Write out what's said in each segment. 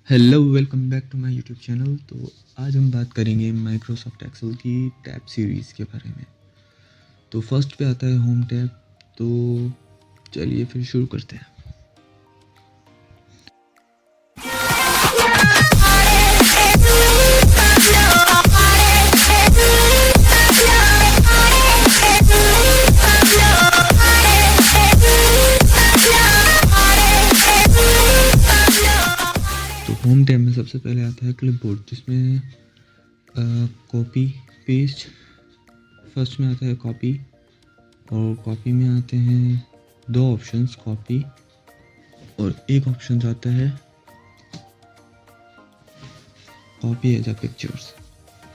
Hello, welcome back to my YouTube channel. तो आज हम बात करेंगे माइक्रोसॉफ्ट एक्सेल की टैब सीरीज़ के बारे में। तो फर्स्ट पे आता है होम टैब। तो चलिए फिर शुरू करते हैं। तो होम टैब में सबसे पहले आता है क्लिपबोर्ड, जिसमें कॉपी पेस्ट। फर्स्ट में आता है कॉपी, और कॉपी में आते हैं दो ऑप्शंस, कॉपी और एक ऑप्शन आता है कॉपी एज अ पिक्चर्स।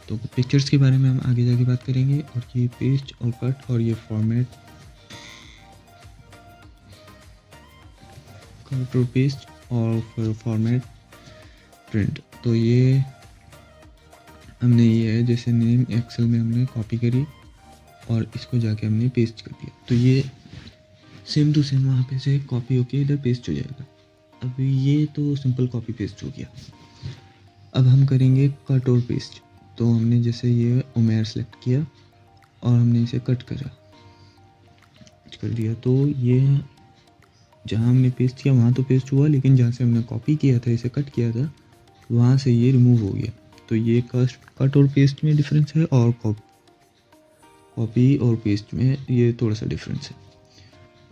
तो पिक्चर्स के बारे में हम आगे जाके बात करेंगे। और ये पेस्ट और कट और ये फॉर्मेट, कट और पेस्ट और फिर फॉर्मेट प्रिंट। तो ये हमने ये है जैसे नेम एक्सेल में हमने कॉपी करी और इसको जाके हमने पेस्ट कर दिया, तो ये सेम टू सेम वहाँ पे से कॉपी होके इधर पेस्ट हो जाएगा। अब ये तो सिंपल कॉपी पेस्ट हो गया। अब हम करेंगे कट और पेस्ट। तो हमने जैसे ये उमेर सेलेक्ट किया और हमने इसे कट कर दिया, तो ये जहाँ हमने पेस्ट किया वहाँ तो पेस्ट हुआ, लेकिन जहाँ से हमने कॉपी किया था, इसे कट किया था, वहाँ से ये रिमूव हो गया। तो ये कट और पेस्ट में डिफरेंस है, और कॉपी और पेस्ट में ये थोड़ा सा डिफरेंस है।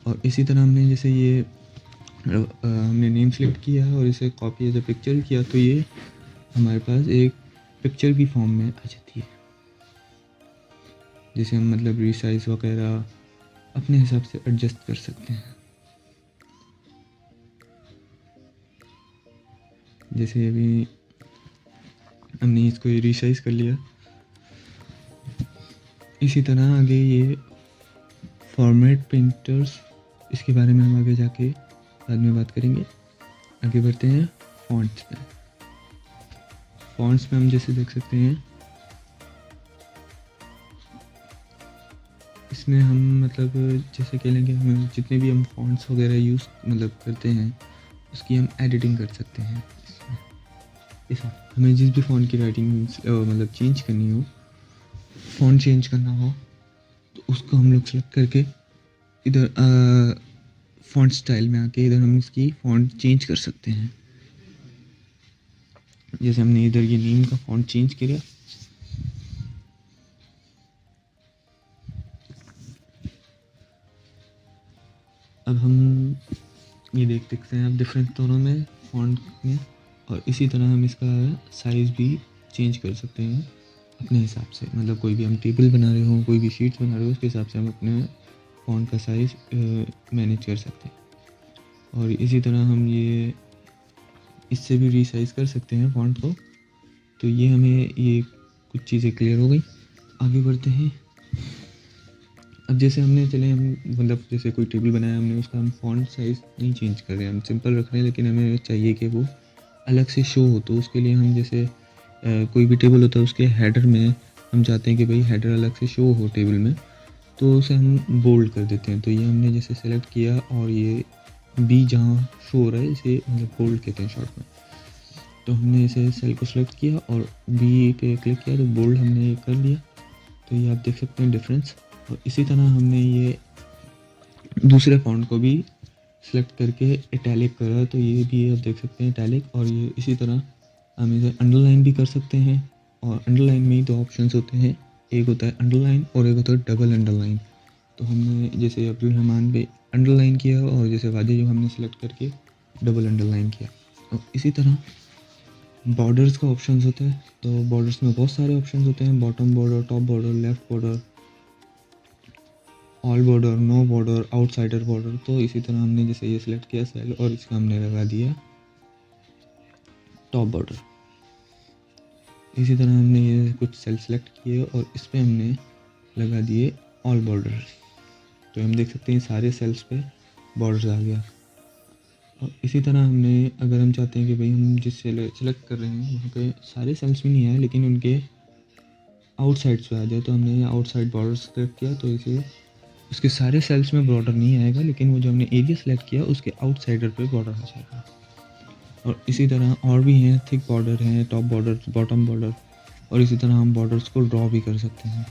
और इसी तरह हमने जैसे ये हमने नेम सेलेक्ट किया और इसे कॉपी एज अ पिक्चर किया, तो ये हमारे पास एक पिक्चर की फॉर्म में आ जाती है, जिसे हम मतलब रिसाइज वगैरह अपने हिसाब से एडजस्ट कर सकते हैं। जैसे अभी हमने इसको रिसाइज कर लिया। इसी तरह आगे ये फॉर्मेट प्रिंटर्स, इसके बारे में हम आगे जाके बाद में बात करेंगे। आगे बढ़ते हैं फॉन्ट्स में। फॉन्ट्स में हम जैसे देख सकते हैं, इसमें हम मतलब जैसे कह लेंगे, हम जितने भी हम फॉन्ट्स वगैरह यूज़ मतलब करते हैं, उसकी हम एडिटिंग कर सकते हैं। इसमें हमें जिस भी फ़ॉन्ट की राइटिंग मतलब चेंज करनी हो, फ़ॉन्ट चेंज करना हो, तो उसको हम लोग सेलेक्ट करके इधर फ़ॉन्ट स्टाइल में आके इधर हम इसकी फ़ॉन्ट चेंज कर सकते हैं। जैसे हमने इधर ये नेम का फ़ॉन्ट चेंज किया, अब हम ये देख सकते हैं अब डिफरेंस दोनों में फ़ॉन्ट में। और इसी तरह हम इसका साइज़ भी चेंज कर सकते हैं अपने हिसाब से। मतलब कोई भी हम टेबल बना रहे हो, कोई भी शीट्स बना रहे हो, उसके हिसाब से हम अपने फ़ॉन्ट का साइज़ मैनेज कर सकते हैं। और इसी तरह हम ये इससे भी रीसाइज़ कर सकते हैं फ़ॉन्ट को। तो ये हमें ये कुछ चीज़ें क्लियर हो गई। आगे बढ़ते हैं। अब जैसे हमने चले हम मतलब जैसे कोई टेबल बनाया हमने, उसका हम फ़ॉन्ट साइज़ नहीं चेंज कर रहे हैं, हम सिंपल रख रहे हैं, लेकिन हमें चाहिए कि वो अलग से शो हो। तो उसके लिए हम जैसे कोई भी टेबल होता है, उसके हेडर में हम चाहते हैं कि भाई हेडर अलग से शो हो टेबल में, तो उसे हम बोल्ड कर देते हैं। तो ये हमने जैसे सेलेक्ट किया और ये बी जहाँ शो हो रहा है, इसे मतलब बोल्ड कहते हैं शॉर्ट में। तो हमने इसे सेल को सेलेक्ट किया और बी पे क्लिक किया, तो बोल्ड हमने ये कर लिया। तो ये आप देख सकते हैं डिफरेंस। और इसी तरह हमने ये दूसरे फ़ॉन्ट को भी सेलेक्ट करके इटैलिक करा, तो ये भी आप देख सकते हैं इटैलिक। और ये इसी तरह हम इसे अंडरलाइन भी कर सकते हैं। और अंडरलाइन में ही दो ऑप्शंस होते हैं, एक होता है अंडरलाइन और एक होता है डबल अंडरलाइन। तो हमने जैसे अब्दुल रहमान पे अंडरलाइन किया और जैसे वादी जो हमने सेलेक्ट करके डबल अंडरलाइन किया। और इसी तरह बॉर्डर्स का ऑप्शंस होता है। तो बॉर्डर्स में बहुत सारे ऑप्शंस होते हैं, bottom border, top border, left border, all border, no border, outsider border. तो इसी तरह हमने जैसे ये सिलेक्ट किया सेल और इसका हमने लगा दिया टॉप बॉर्डर। इसी तरह हमने ये कुछ सेल सेलेक्ट किए और इस पर हमने लगा दिए ऑल बॉर्डर। तो हम देख सकते हैं सारे सेल्स पे बॉर्डर्स आ गया। और इसी तरह हमने अगर हम चाहते हैं कि भाई हम जिस सेल सेलेक्ट कर रहे हैं वहाँ पे सारे सेल्स भी नहीं आए, लेकिन उनके आउटसाइड्स पे आ जाए, तो हमने आउटसाइड बॉर्डर सेलेक्ट किया, तो इसे उसके सारे सेल्स में बॉर्डर नहीं आएगा, लेकिन वो जो हमने एरिया सेलेक्ट किया उसके आउटसाइडर पे बॉर्डर आ जाएगा। और इसी तरह और भी हैं, थिक बॉर्डर हैं, टॉप बॉर्डर, बॉटम बॉर्डर, और इसी तरह हम बॉर्डर्स को ड्रॉ भी कर सकते हैं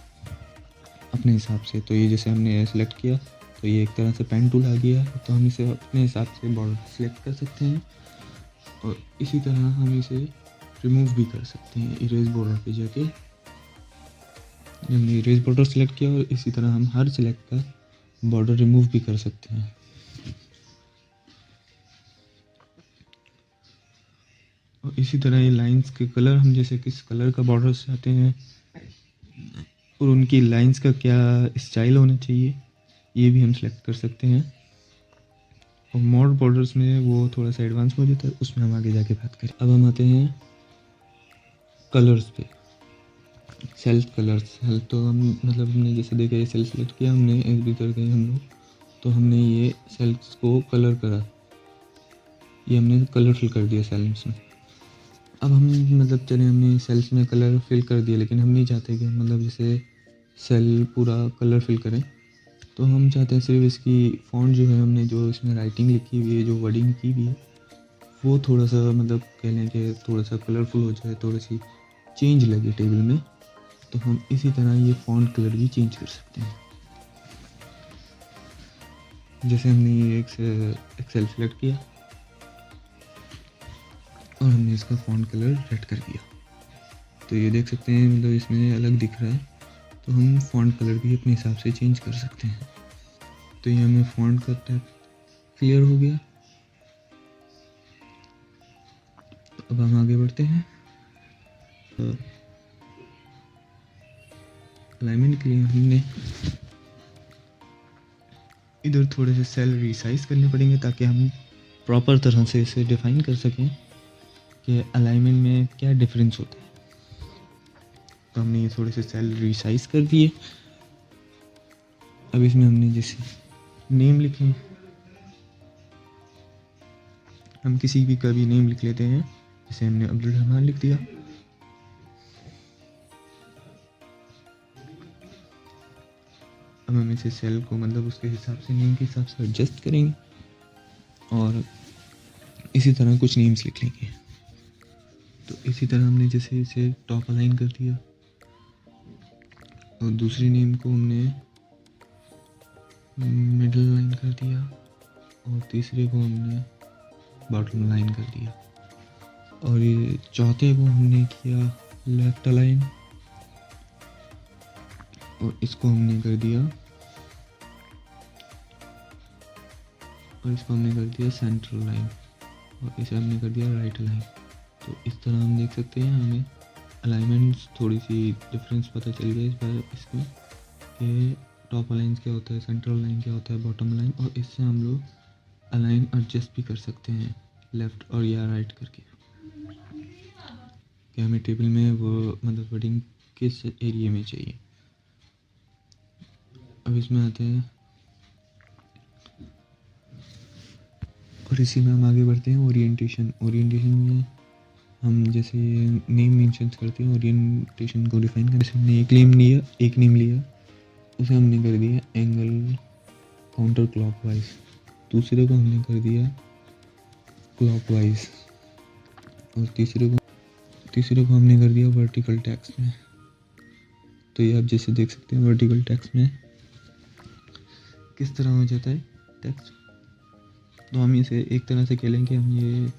अपने हिसाब से। तो ये जैसे हमने सेलेक्ट किया तो ये एक तरह से पेन टूल आ गया, तो हम इसे अपने हिसाब से बॉर्डर सेलेक्ट कर सकते हैं। और इसी तरह हम इसे रिमूव भी कर सकते हैं इरेज बॉर्डर पे जाके। हमने इरेज बॉर्डर सेलेक्ट किया और इसी तरह हम हर सिलेक्ट का बॉर्डर रिमूव भी कर सकते हैं। और इसी तरह ये लाइंस के कलर, हम जैसे किस कलर का बॉर्डर चाहते हैं और उनकी लाइंस का क्या स्टाइल होना चाहिए, ये भी हम सेलेक्ट कर सकते हैं। और मोर बॉर्डर्स में वो थोड़ा सा एडवांस हो जाता है, उसमें हम आगे जाके बात करें। अब हम आते हैं कलर्स पे, सेल्फ कलर्स। सेल्फ तो हम मतलब हमने जैसे देखा ये सेल सेलेक्ट किया हमने, एडिटर गए हम लोग, तो हमने ये सेल्स को कलर करा, ये हमने कलर फिल कर दिया सेल्स में। अब हम मतलब चले हमने सेल्स में कलर फिल कर दिया, लेकिन हम नहीं चाहते कि मतलब जैसे सेल पूरा कलर फिल करें, तो हम चाहते हैं सिर्फ इसकी फ़ॉन्ट जो है, हमने जो इसमें राइटिंग लिखी हुई है, जो वर्डिंग की हुई है, वो थोड़ा सा मतलब कह लें कि थोड़ा सा कलरफुल हो जाए, थोड़ी सी चेंज लगे टेबल में। तो हम इसी तरह ये फ़ॉन्ट कलर भी चेंज कर सकते हैं। जैसे हमने ये एक सेल सेलेक्ट किया और हमने इसका फ़ॉन्ट कलर रेड कर दिया, तो ये देख सकते हैं मतलब इसमें अलग दिख रहा है। तो हम फ़ॉन्ट कलर भी अपने हिसाब से चेंज कर सकते हैं। तो ये हमें फ़ॉन्ट का टैब क्लियर हो गया। तो अब हम आगे बढ़ते हैं। अलाइनमेंट के लिए हमने इधर थोड़े से सेल रिसाइज करने पड़ेंगे ताकि हम प्रॉपर तरह से इसे डिफाइन कर सकें कि अलाइनमेंट में क्या डिफरेंस होता है। तो हमने ये थोड़े से सेल रिसाइज कर दिए। अब इसमें हमने जैसे नेम लिखें, हम किसी भी का भी नेम लिख लेते हैं, जैसे हमने अब्दुल रहमान लिख दिया। अब हम इसे सेल को मतलब उसके हिसाब से, नेम के हिसाब से एडजस्ट करेंगे और इसी तरह कुछ नेम्स लिख लेंगे। तो इसी तरह हमने जैसे इसे टॉप अलाइन कर दिया और दूसरी नेम को हमने मिडिल लाइन कर दिया और तीसरे को हमने बॉटम लाइन कर दिया और ये चौथे को हमने किया लेफ्ट अलाइन और इसको हमने कर दिया सेंट्रल लाइन और इसे हमने कर दिया राइट लाइन। तो इस तरह हम देख सकते हैं हमें अलाइनमेंट्स थोड़ी सी डिफरेंस पता चल गया इस बार इसमें कि टॉप अलाइन क्या होता है, सेंट्रल लाइन क्या होता है, बॉटम लाइन, और इससे हम लोग अलाइन एडजस्ट भी कर सकते हैं लेफ़्ट और या राइट करके कि हमें टेबल में वो मतलब वर्डिंग किस एरिया में चाहिए। अब इसमें आते हैं और इसी में हम आगे बढ़ते हैं ओरिएंटेशन में हम जैसे नेम मेंशन करते हैं, ओरिएंटेशन को डिफाइन करने से हमने एक नेम लिया उसे हमने कर दिया एंगल काउंटर क्लॉकवाइज, दूसरे को हमने कर दिया क्लॉकवाइज और तीसरे को हमने कर दिया वर्टिकल टेक्स्ट में। तो ये आप जैसे देख सकते हैं वर्टिकल टेक्स्ट में किस तरह हो जाता है टेक्स्ट। तो हम इसे एक तरह से कह लें कि हम ये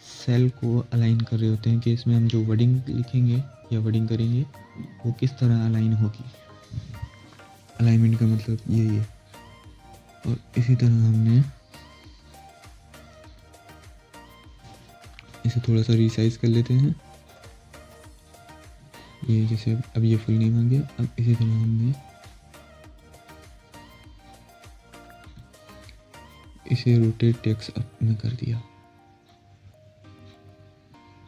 सेल को अलाइन कर रहे होते हैं कि इसमें हम जो वर्डिंग लिखेंगे या वर्डिंग करेंगे वो किस तरह अलाइन होगी। अलाइनमेंट का मतलब यही है। और इसी तरह हमने इसे थोड़ा सा रिसाइज कर लेते हैं। ये जैसे अब ये फुल नेम आ गया। अब इसी तरह हमने इसे रोटेट टेक्स्ट अप में कर दिया,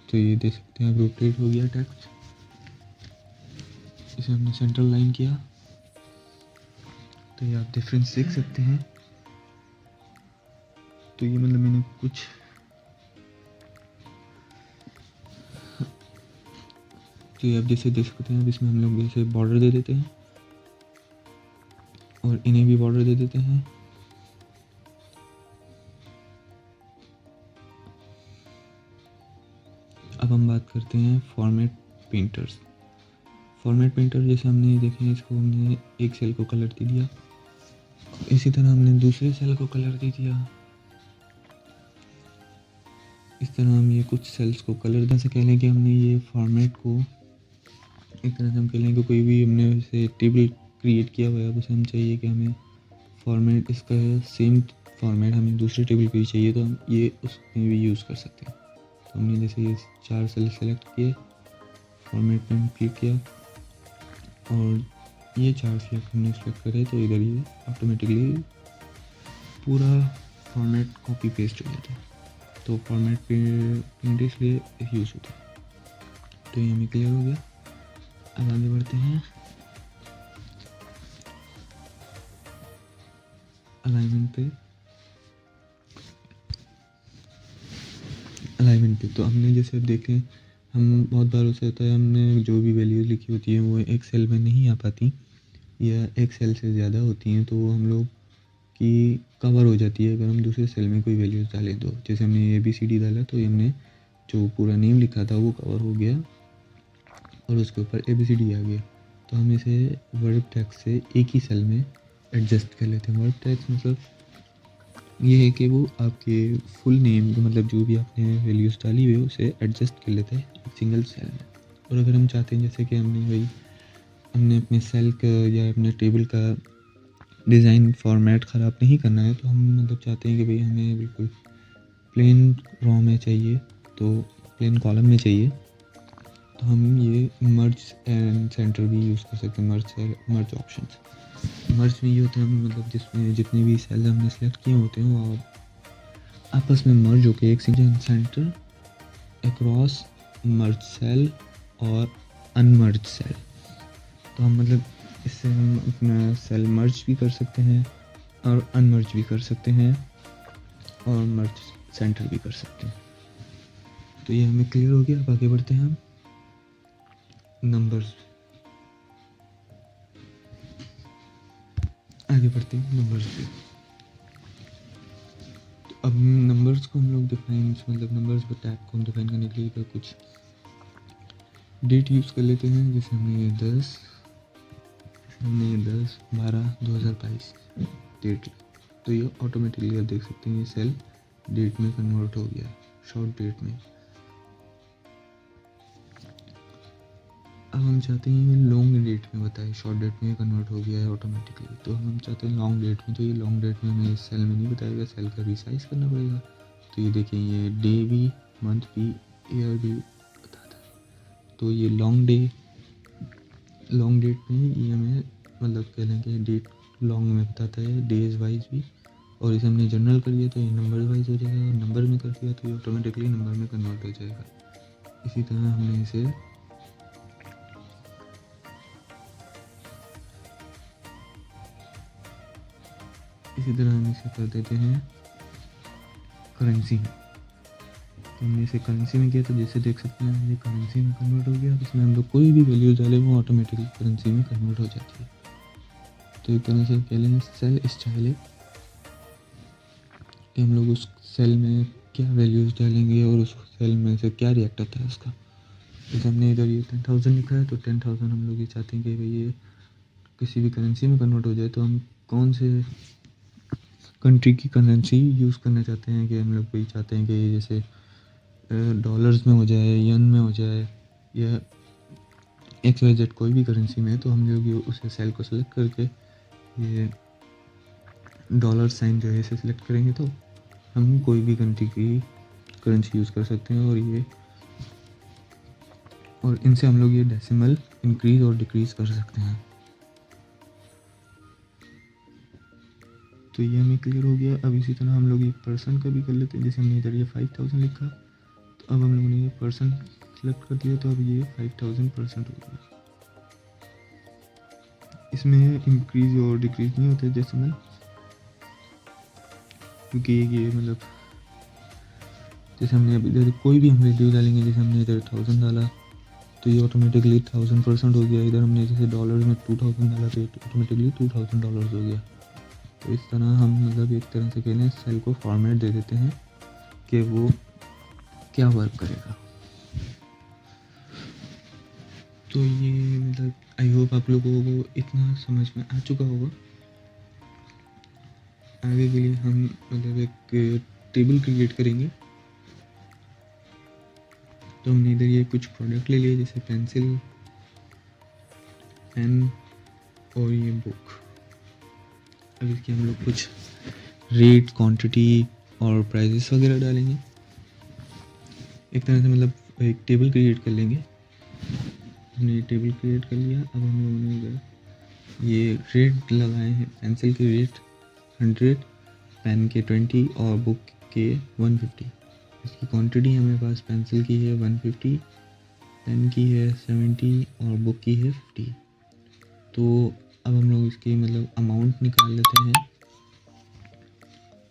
तो ये देख सकते हैं अब रोटेट हो गया टेक्स्ट। इसे हमने सेंट्रल लाइन किया, तो ये आप डिफरेंस देख सकते हैं। तो ये मतलब मैंने कुछ तो ये आप जैसे देख सकते हैं। अब इसमें हम लोग जैसे बॉर्डर दे देते हैं और इन्हें भी बॉर्डर दे देते हैं। अब हम बात करते हैं फॉर्मेट पेंटर्स। फॉर्मेट पेंटर जैसे हमने देखे, इसको हमने एक सेल को कलर दे दिया, इसी तरह हमने दूसरे सेल को कलर दे दिया। इस तरह हम ये कुछ सेल्स को कलर दे से कह लें कि हमने ये फॉर्मेट को एक तरह से हम कह लें कि कोई भी हमने जैसे टेबल क्रिएट किया हुआ है, अब उसे हम चाहिए कि हमें फॉर्मेट इसका सेम फॉर्मेट हमें दूसरे टेबल पे भी चाहिए, तो हम ये उसमें भी यूज़ कर सकते हैं। तो हमने जैसे ये 4 सेल सेलेक्ट किए, फॉर्मेट पे क्लिक किया और ये 4 सेलेक्ट हमने सेलेक्ट करे, तो इधर ये ऑटोमेटिकली पूरा फॉर्मेट कॉपी पेस्ट हो जाता है। तो फॉर्मेट प्रिंट इसलिए यूज़ होता है। तो ये हमें क्लियर हो गया। अब आगे बढ़ते हैं अलाइनमेंट पे। तो हमने जैसे अब देखें, हम बहुत बार उसे होता है हमने जो भी वैल्यूज़ लिखी होती हैं वो एक सेल में नहीं आ पाती या एक सेल से ज़्यादा होती हैं, तो वो हम लोग की कवर हो जाती है अगर हम दूसरे सेल में कोई वैल्यूज़ डालें। तो जैसे हमने ABCD डाला तो हमने जो पूरा नेम लिखा था वो कवर हो गया और उसके ऊपर ABCD आ गया। तो हम इसे वर्ब टैग से एक ही सेल में एडजस्ट कर लेते हैं। वर्ब टैग मतलब ये है कि वो आपके फुल नेम मतलब जो भी आपने वैल्यूज़ डाली हुई है उसे एडजस्ट कर लेते हैं एक सिंगल सेल में। और अगर हम चाहते हैं जैसे कि हमने अपने सेल का या अपने टेबल का डिज़ाइन फॉर्मेट ख़राब नहीं करना है, तो हम मतलब चाहते हैं कि भाई हमें बिल्कुल प्लेन रॉ में चाहिए, तो प्लेन कॉलम में चाहिए, तो हम ये मर्ज एंड सेंटर भी यूज़ कर सकते हैं। मर्ज ऑप्शंस मर्ज में ये होता है मतलब जिसमें जितने भी सेल हमने सेलेक्ट किए होते हैं वो आपस में मर्ज होकर एक single center across merge cell और अनमर्ज सेल। तो हम मतलब इससे हम अपना सेल मर्ज भी कर सकते हैं और अनमर्ज भी कर सकते हैं और मर्ज सेंटर भी कर सकते हैं। तो ये हमें क्लियर हो गया। अब आगे बढ़ते हैं हम नंबर्स पे। तो अब नंबर्स को हम लोग डिफाइन मतलब नंबर्स पर टैग को हम डिफाइन करने के लिए कुछ डेट यूज़ कर लेते हैं। जैसे हमने 10/12/2022 डेट, तो ये ऑटोमेटिकली आप देख सकते हैं ये सेल डेट में कन्वर्ट हो गया, शॉर्ट डेट में। अब हम चाहते हैं ये लॉन्ग डेट में बताए, शॉर्ट डेट में कन्वर्ट हो गया है ऑटोमेटिकली, तो हम चाहते हैं लॉन्ग डेट में। तो ये लॉन्ग डेट में हमें इस सेल में नहीं बताएगा, सेल का रिसाइज करना पड़ेगा। तो ये देखिए ये डे भी, मंथ भी, ईयर भी बताता है। तो ये लॉन्ग डेट में ये हमें मतलब कह लें कि डेट लॉन्ग में बताता है, डेज वाइज भी। और इसे हमने जनरल कर दिया तो ये नंबर वाइज हो जाएगा, और नंबर में कर दिया तो ये ऑटोमेटिकली नंबर में कन्वर्ट हो जाएगा। इसी तरह हमने इसे कर देते हैं करेंसी में। तो हमने इसे करेंसी में किया तो जैसे देख सकते हैं ये करेंसी में कन्वर्ट हो गया। इसमें हम लोग कोई भी वैल्यू डाले वो ऑटोमेटिकली करेंसी में कन्वर्ट हो जाती है। तो एक तरह से कह लेंगे सेल स्टाइल है कि हम लोग उस सेल में क्या वैल्यूज़ डालेंगे और उस सेल में से क्या रिएक्ट होता है उसका। जैसे हमने इधर ये 10,000 लिखा है तो 10,000 हम लोग ये चाहते हैं कि भाई ये किसी भी करेंसी में कन्वर्ट हो जाए। तो हम कौन से कंट्री की करेंसी यूज़ करना चाहते हैं, कि हम लोग कोई चाहते हैं कि जैसे डॉलर्स में हो जाए, यन में हो जाए, या XYZ कोई भी करेंसी में। तो हम लोग उसे सेल को सिलेक्ट करके ये डॉलर साइन जो है इसे सिलेक्ट करेंगे तो हम कोई भी कंट्री की करेंसी यूज़ कर सकते हैं। और इनसे हम लोग ये डेसिमल इंक्रीज़ और डिक्रीज़ कर सकते हैं। तो ये हमें क्लियर हो गया। अब इसी तरह हम लोग ये पर्सन का भी कर लेते हैं। जैसे हमने इधर ये 5,000 लिखा, तो अब हम लोगों ने ये पर्सन सेलेक्ट कर दिया, तो अब ये 5,000% हो गया। इसमें इंक्रीज और डिक्रीज नहीं होते डेसिमल, क्योंकि ये मतलब जैसे हमने अब इधर कोई भी हम वैल्यू डालेंगे, जैसे हमने इधर 1000 डाला तो ये ऑटोमेटिकली 1000% हो गया। इधर हमने जैसे डॉलर में 2000 डाला तो ऑटोमेटिकली $2000 हो गया। तो इस तरह हम मतलब एक तरह से कहने सेल को फॉर्मेट दे देते हैं कि वो क्या वर्क करेगा। तो ये मतलब आई होप आप लोगों को इतना समझ में आ चुका होगा। आगे के लिए हम मतलब एक टेबल क्रिएट करेंगे। तो हमने इधर ये कुछ प्रोडक्ट ले लिए, जैसे पेंसिल, पेन और ये बुक। अब इसके हम लोग कुछ रेट, क्वांटिटी और प्राइसेस वगैरह डालेंगे। एक तरह से मतलब एक टेबल क्रिएट कर लेंगे। हमने ये टेबल क्रिएट कर लिया। अब हम लोगों ने इधर ये रेट लगाए हैं। पेंसिल के रेट 100, पेन के 20 और बुक के 150। इसकी क्वांटिटी हमारे पास पेंसिल की है 150, पेन की है 70 और बुक की है 50। तो अब हम लोग इसकी मतलब अमाउंट निकाल लेते हैं।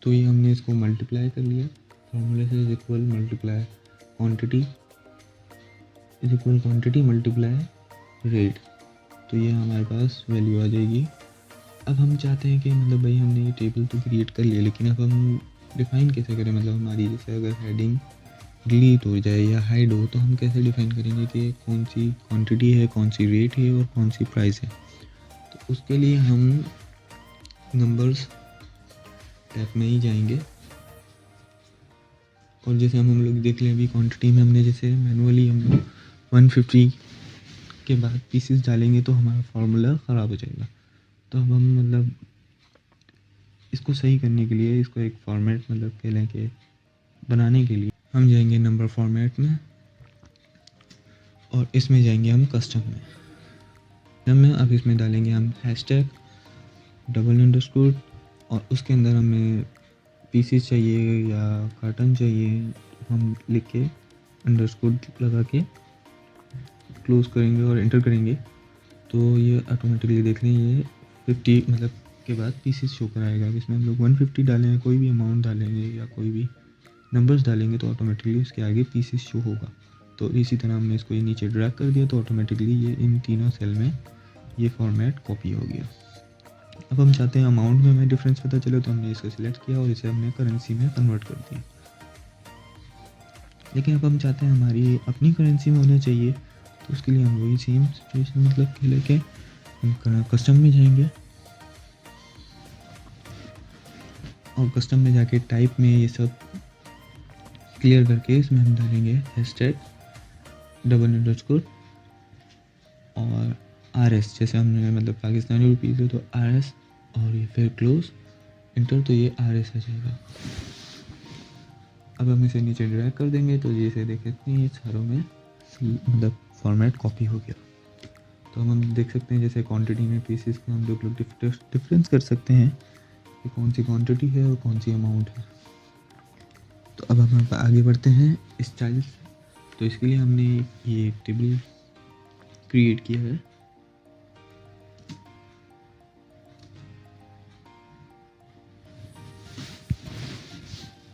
तो ये हमने इसको मल्टीप्लाई कर लिया। फॉर्मूले से is equal multiply quantity is equal quantity multiply rate. तो ये हमारे पास वैल्यू आ जाएगी। अब हम चाहते हैं कि मतलब भाई हमने ये टेबल तो क्रिएट कर लिया, लेकिन अब हम डिफ़ाइन कैसे करें। मतलब हमारी जैसे अगर हेडिंग डिलीट हो जाए या हाइड हो तो हम कैसे डिफ़ाइन करेंगे कि कौन सी क्वांटिटी है, कौन सी रेट है और कौन सी प्राइस है। तो उसके लिए हम नंबर्स टैब में ही जाएंगे। और जैसे हम लोग देख लें अभी क्वांटिटी में हमने जैसे मैनुअली हम लोग 150 के बाद पीसेस डालेंगे तो हमारा फार्मूला ख़राब हो जाएगा। तो अब हम मतलब इसको सही करने के लिए इसको एक फॉर्मेट मतलब कह लें कि बनाने के लिए हम जाएंगे नंबर फॉर्मेट में और इसमें जाएंगे हम कस्टम में। अब इसमें डालेंगे हम हैशटैग डबल अंडरस्कोर और उसके अंदर हमें पीसेस चाहिए या कार्टन चाहिए, हम लिख के अंडरस्कोर लगा के क्लोज करेंगे और एंटर करेंगे। तो ये ऑटोमेटिकली देख लें ये 50 मतलब के बाद पीसेस शो कराएगा। इसमें हम लोग 150 डालेंगे, कोई भी अमाउंट डालेंगे या कोई भी नंबर्स डालेंगे तो ऑटोमेटिकली उसके आगे पीसेस शो होगा। तो इसी तरह हमने इसको ये नीचे ड्रैग कर दिया तो ऑटोमेटिकली ये इन तीनों सेल में ये फॉर्मेट कॉपी हो गया। अब हम चाहते हैं अमाउंट में हमें डिफरेंस पता चले, तो हमने इसको सिलेक्ट किया और इसे हमने करेंसी में कन्वर्ट कर दिया। लेकिन अब हम चाहते हैं हमारी अपनी करेंसी में होना चाहिए, तो उसके लिए हम वही सेम सिचुएशन मतलब के लेके हम कस्टम में जाएंगे और कस्टम में जाके टाइप में ये सब क्लियर करके इसमें हम डालेंगे हैशटैग डबल अंडरस्कोर और RS। जैसे हमने मतलब पाकिस्तानी रुपीज़ है तो RS और ये फिर क्लोज इंटर, तो ये RS आ जाएगा। अब हम इसे नीचे ड्रैग कर देंगे तो जैसे देख सकते हैं ये चारों में मतलब फॉर्मेट कॉपी हो गया। तो हम देख सकते हैं जैसे क्वांटिटी में पीसेस का हम लोग डिफरेंस कर सकते हैं कि कौन सी क्वांटिटी है और कौन सी अमाउंट है। तो अब हम आगे बढ़ते हैं स्टाइल। तो इसके लिए हमने ये टेबल क्रिएट किया है।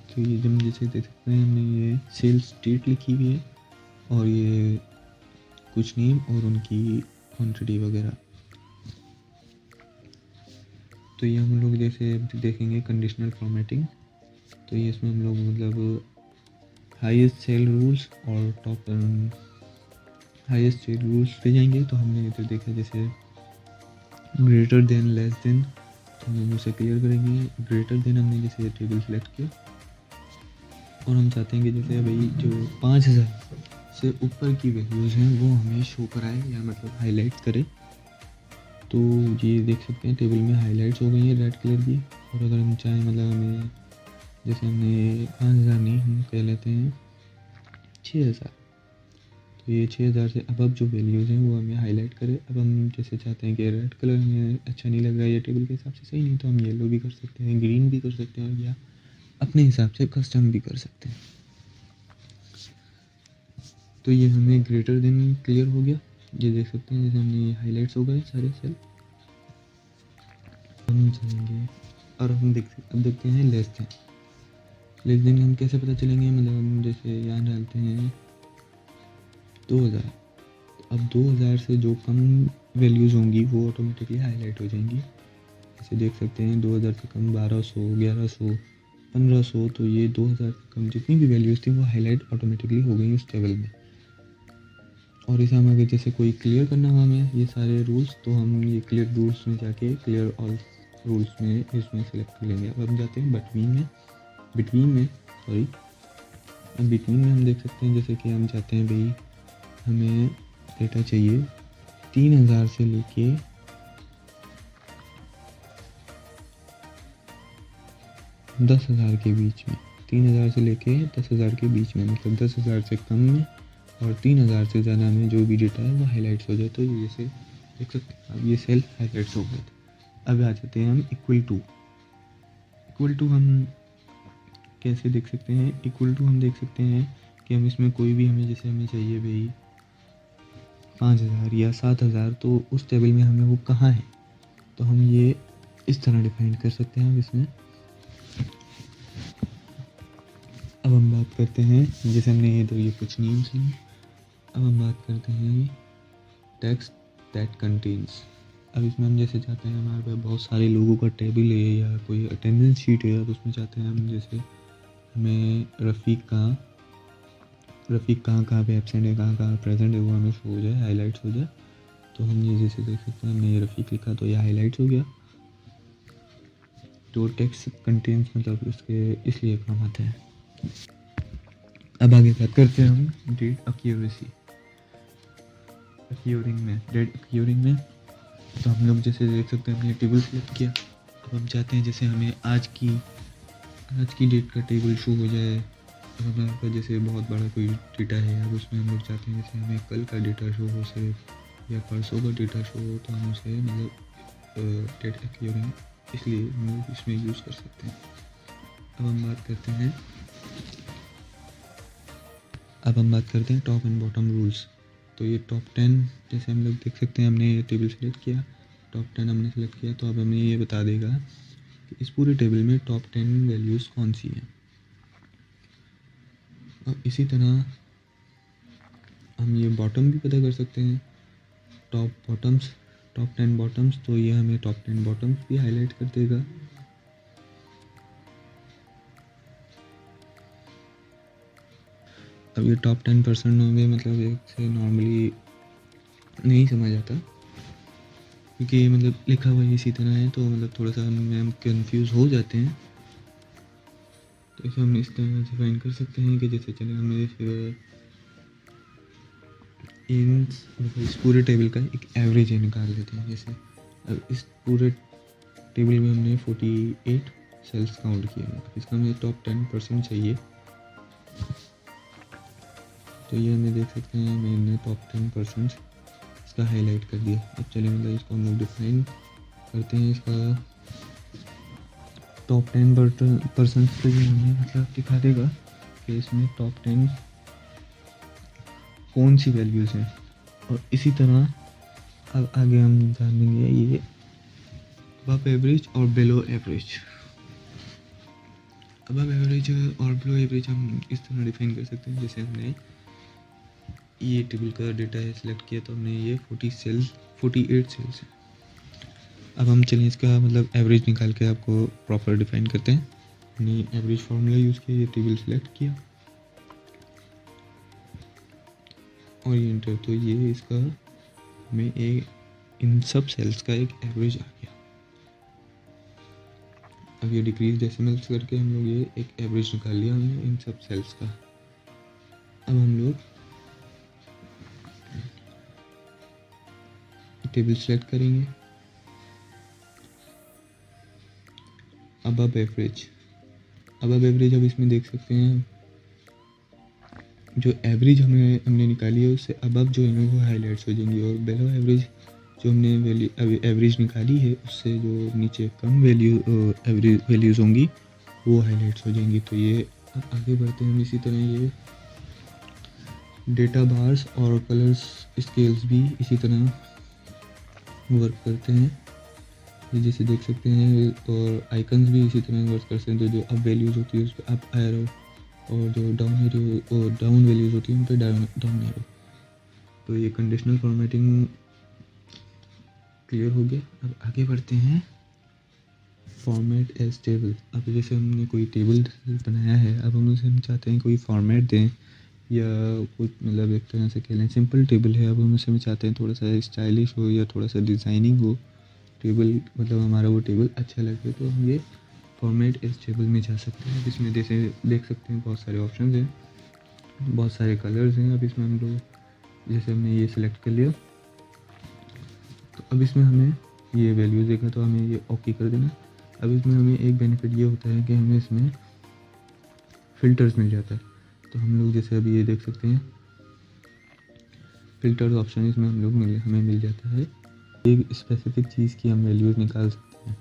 तो ये जब जैसे देख सकते हैं हमने ये सेल्स डेट लिखी हुई है और ये कुछ नेम और उनकी क्वांटिटी वगैरह। तो ये हम लोग जैसे देखेंगे कंडीशनल फॉर्मेटिंग। तो ये इसमें हम लोग मतलब हाईएस्ट सेल रूल्स और टॉप हाईएस्ट सेल रूल्स पे जाएंगे। तो हमने इधर देखा जैसे ग्रेटर देन लेस देन, तो हम उसे क्लियर करेंगे। ग्रेटर देन हमने जैसे ये टेबल सेलेक्ट किया और हम चाहते हैं कि जैसे भाई जो 5000 से ऊपर की वैल्यूज़ हैं वो हमें शो कराए या मतलब हाईलाइट करे। तो ये देख सकते हैं टेबल में हाईलाइट्स हो गई हैं रेड कलर की। और अगर हम चाहें मतलब हमें जैसे हमने 5000 नहीं, हम कह लेते हैं 6000, तो ये 6000 से अब जो वैल्यूज़ हैं वो हमें हाईलाइट करे। अब हम जैसे चाहते हैं कि रेड कलर हमें अच्छा नहीं लग रहा है या टेबल के हिसाब से सही नहीं, तो हम येलो भी कर सकते हैं, ग्रीन भी कर सकते हैं या अपने हिसाब से कस्टम भी कर सकते हैं। तो ये हमें ग्रेटर देन क्लियर हो गया, ये देख सकते हैं जैसे हमने हाईलाइट्स हो गए सारे सेल। हम चलेंगे और हम देखते हैं लेस देन हम कैसे पता चलेंगे। मतलब हम जैसे यहाँ डालते हैं 2000, अब 2000 से जो कम वैल्यूज़ होंगी वो ऑटोमेटिकली हाईलाइट हो जाएंगी। जैसे देख सकते हैं 2000 से कम 1200, 1100, 1500, तो ये 2000 से कम जितनी भी वैल्यूज़ थी वो हाईलाइट ऑटोमेटिकली हो गई उस टेबल में। और इसे हम अगर जैसे कोई क्लियर करना हो हमें ये सारे रूल्स, तो हम ये क्लियर रूल्स में जाके क्लियर ऑल रूल्स में इसमें सेलेक्ट कर लेंगे। अब हम जाते हैं बिटवीन में सॉरी अब बिटवीन में हम देख सकते हैं जैसे कि हम चाहते हैं भाई हमें डेटा चाहिए 3000 से लेके 10,000 के बीच में, 3000 से लेके 10,000 के बीच में, मतलब 10,000 से कम में और 3000 से ज़्यादा में जो भी डेटा है वो हाईलाइट्स हो जाए। तो ये जैसे देख सकते हैं अब ये सेल हाईलाइट्स हो गए थे। अब आ जाते हैं हम इक्वल टू हम कैसे देख सकते हैं। इक्वल टू हम देख सकते हैं कि हम इसमें कोई भी हमें जैसे हमें चाहिए भाई 5,000 या 7,000, तो उस टेबल में हमें वो कहाँ है, तो हम ये इस तरह डिफाइन कर सकते हैं। अब इसमें अब हम बात करते हैं जैसे हमने ये तो ये कुछ नेम्स लिए। अब हम बात करते हैं टेक्स्ट दैट कंटेन्स। अब इसमें हम जैसे चाहते हैं हमारे पास बहुत सारे लोगों का टेबल है या कोई अटेंडेंस शीट है, अब उसमें चाहते हैं हम जैसे हमें रफ़ीक कहाँ पे एब्सेंट है, कहाँ प्रेजेंट है, वो हमें शो हो जाए, हाईलाइट्स हो जाए। तो हम ये जैसे देख सकते हैं हमने ये रफ़ीक लिखा तो ये हाईलाइट्स हो गया। तो टेक्स्ट कंटेंट्स मतलब इसके इसलिए काम आता है। अब आगे बात करते हैं हम डेट अक्यूरेसी डेट अक्यूरिंग में। तो हम लोग जैसे देख सकते हैं हमने टेबल सेलेक्ट किया। अब हम चाहते हैं जैसे हमें आज की डेट का टेबल शो हो जाए। अब हमारे पास जैसे बहुत बड़ा कोई डेटा है, अब उसमें हम लोग चाहते हैं जैसे हमें कल का डेटा शो हो सिर्फ या परसों का डेटा शो हो, तो हम उसे मतलब डेट अक्यूरिंग इसलिए हम लोग इसमें यूज़ कर सकते हैं। अब हम बात करते हैं टॉप एंड बॉटम रूल्स। तो ये टॉप 10 जैसे हम लोग देख सकते हैं हमने ये टेबल सेलेक्ट किया, टॉप 10 हमने सेलेक्ट किया, तो अब हमें ये बता देगा कि इस पूरे टेबल में टॉप 10 वैल्यूज़ कौन सी हैं। और इसी तरह हम ये बॉटम भी पता कर सकते हैं, टॉप 10 बॉटम्स, तो ये हमें टॉप 10 बॉटम्स भी हाईलाइट कर देगा। अब ये टॉप 10% होंगे, मतलब एक से नॉर्मली नहीं समझ आता क्योंकि ये मतलब लिखा हुआ इसी तरह है, तो मतलब थोड़ा सा हम कंफ्यूज हो जाते हैं। तो इसे हम इस तरह से फाइंड कर सकते हैं कि जैसे चले हमें फिर इस पूरे टेबल का एक एवरेज निकाल लेते हैं। जैसे अब इस पूरे टेबल में हमने 48 सेल्स काउंट किए हैं, इसका हमें टॉप 10% चाहिए। तो ये हमें देख सकते हैं मैंने टॉप 10% इसका हाईलाइट कर दिया। अब चलिए मतलब इसको हम लोग डिफाइन करते हैं। इसका टॉप 10% तो ये हमें मतलब दिखा देगा कि इसमें टॉप 10 कौन सी वैल्यूज़ हैं। और इसी तरह अब आगे हम जानेंगे ये अबव एवरेज और बिलो एवरेज। अबव एवरेज और बिलो एवरेज हम इस तरह डिफाइन कर सकते हैं। जैसे हमने ये टेबल का डेटा है सिलेक्ट किया, तो हमने ये 48 सेल्स हैं। अब हम चलिए इसका मतलब एवरेज निकाल के आपको प्रॉपर डिफाइन करते हैं। हमने एवरेज फार्मूला यूज़ किया, ये टेबल सिलेक्ट किया और ये इंटर, तो ये इसका हमें इन सब सेल्स का एक एवरेज आ गया। अब ये डिक्रीज डेसिमल्स करके हम लोग ये एक एवरेज निकाल लिया हमने इन सब सेल्स का। अब हम लोग टेबल सेलेक्ट करेंगे, अबव एवरेज अब इसमें देख सकते हैं जो एवरेज हमने निकाली है उससे अबव जो है वो हाईलाइट्स हो जाएंगी, और बिलो एवरेज जो हमने एवरेज निकाली है उससे जो नीचे कम एवरेज वैल्यूज़ होंगी वो हाईलाइट्स हो जाएंगी। तो ये आगे बढ़ते हैं हम इसी तरह ये डेटा बार्स और कलर्स स्केल्स भी इसी तरह वर्क करते हैं। ये जैसे देख सकते हैं, और आइकन्स भी इसी तरह वर्क करते हैं। तो जो अप वैल्यूज़ होती है उस पर अप एरो, और जो डाउन वैल्यूज़ होती है उन पर डाउन एरो। तो ये कंडीशनल फॉर्मेटिंग क्लियर हो गया। अब आगे बढ़ते हैं फॉर्मेट एज टेबल। अब जैसे हमने कोई टेबल बनाया है, अब हम उसे चाहते हैं कोई फॉर्मेट दें या कुछ मतलब एक तरह से कह लें सिंपल टेबल है। अब हम उसमें चाहते हैं थोड़ा सा स्टाइलिश हो या थोड़ा सा डिज़ाइनिंग हो टेबल, मतलब हमारा वो टेबल अच्छा लगे, तो हम ये फॉर्मेट इस टेबल में जा सकते हैं। अब इसमें जैसे देख सकते हैं बहुत सारे ऑप्शन हैं, बहुत सारे कलर्स हैं। अब इसमें हम लोग जैसे हमने ये सिलेक्ट कर लिया, तो अब इसमें हमें ये वैल्यूज़ देखा तो हमें ये ओके कर देना। अब इसमें हमें एक बेनिफिट ये होता है कि हमें इसमें फ़िल्टर्स मिल जाता है। तो हम लोग जैसे अभी ये देख सकते हैं फ़िल्टर्स ऑप्शन इसमें हमें मिल जाता है। एक स्पेसिफिक चीज़ की हम वैल्यूज़ निकाल सकते हैं।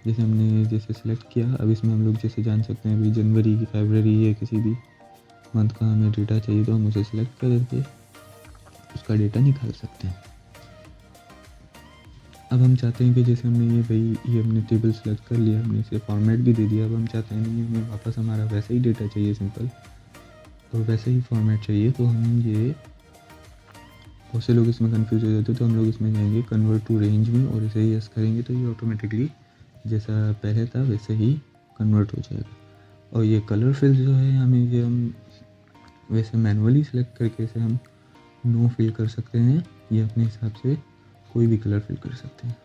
जैसे हमने जैसे सेलेक्ट किया, अब इसमें हम लोग जैसे जान सकते हैं अभी जनवरी, फरवरी या किसी भी मंथ का हमें डेटा चाहिए तो हम उसे सेलेक्ट करके उसका डेटा निकाल सकते हैं। अब हम चाहते हैं कि जैसे हमने ये हमने टेबल सेलेक्ट कर लिया, हमने इसे फॉर्मेट भी दे दिया। अब हम चाहते हैं नहीं हमें वापस हमारा वैसा ही डेटा चाहिए सिंपल, और वैसे ही फॉर्मेट चाहिए। तो हम ये बहुत से लोग इसमें कंफ्यूज हो जाते हैं, तो हम लोग इसमें जाएंगे कन्वर्ट टू रेंज में और इसे यस करेंगे तो ये ऑटोमेटिकली जैसा पहले था वैसे ही कन्वर्ट हो जाएगा। और ये कलर फिल जो है हमें ये हम वैसे मैनुअली सेलेक्ट करके इसे हम नो फिल कर सकते हैं, ये अपने हिसाब से कोई भी कलर फिल कर सकते हैं।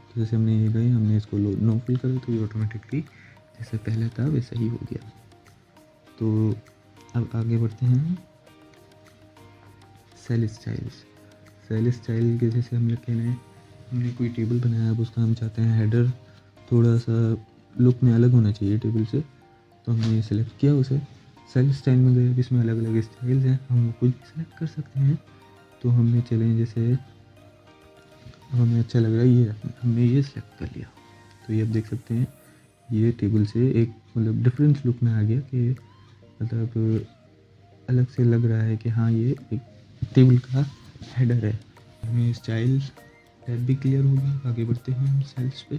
तो जैसे हमने ये गए हमने इसको नो फिल करा तो ये ऑटोमेटिकली जैसे पहले था वैसा ही हो गया। तो अब आगे बढ़ते हैं सेल स्टाइल के जैसे हम लोग कह रहे हैं हमने कोई टेबल बनाया, अब उसका हम चाहते हैं हेडर थोड़ा सा लुक में अलग होना चाहिए टेबल से, तो हमने ये सेलेक्ट किया उसे। सेल स्टाइल में गए, इसमें अलग अलग स्टाइल्स हैं, हम वो कुछ भी सेलेक्ट कर सकते हैं। तो हमने चलें जैसे अब हमें अच्छा लग रहा है ये हमने ये सेलेक्ट कर लिया, तो ये आप देख सकते हैं ये टेबल से एक मतलब डिफरेंस लुक में आ गया कि मतलब अलग से लग रहा है कि हाँ ये एक टेबल का हेडर है। हमें स्टाइल टैब भी क्लियर हो गया। आगे बढ़ते हैं हम सेल्स पे।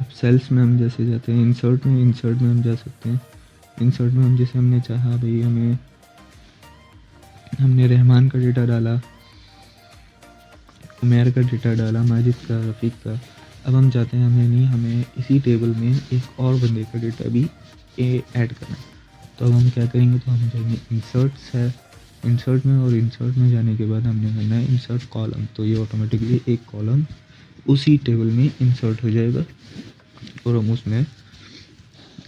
अब सेल्स में हम जैसे जाते हैं इंसर्ट में हम जा सकते हैं। इंसर्ट में हम जैसे हमने चाहा भाई हमने रहमान का डेटा डाला, उमेर का डेटा डाला, माजिद का, रफ़ीक का। अब हम चाहते हैं हमें इसी टेबल में एक और बंदे का डेटा भी ऐड करना है। तो अब हम क्या करेंगे, तो हम जाएंगे इंसर्ट में, और इंसर्ट में जाने के बाद हमने करना है इंसर्ट कॉलम। तो ये ऑटोमेटिकली एक कॉलम उसी टेबल में इंसर्ट हो जाएगा और हम उसमें